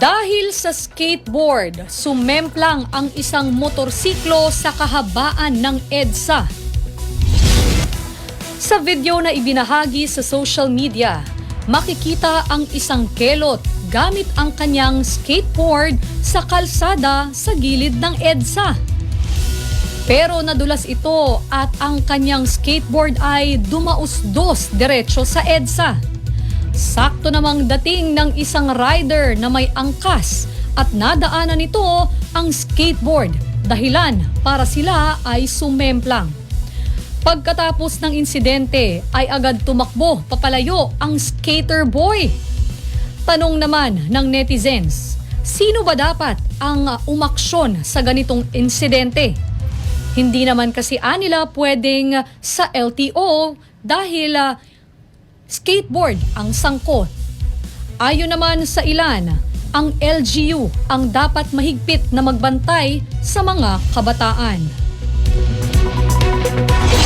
Dahil sa skateboard, sumemplang ang isang motorsiklo sa kahabaan ng EDSA. Sa video na ibinahagi sa social media, makikita ang isang kelot gamit ang kanyang skateboard sa kalsada sa gilid ng EDSA. Pero nadulas ito at ang kanyang skateboard ay dumausdos diretso sa EDSA. Sakto namang dating ng isang rider na may angkas at nadaanan nito ang skateboard, dahilan para sila ay sumemplang. Pagkatapos ng insidente ay agad tumakbo papalayo ang skater boy. Tanong naman ng netizens, sino ba dapat ang umaksyon sa ganitong insidente? Hindi naman kasi anila pwedeng sa LTO dahil skateboard ang sangkot. Ayon naman sa ilan, ang LGU ang dapat mahigpit na magbantay sa mga kabataan.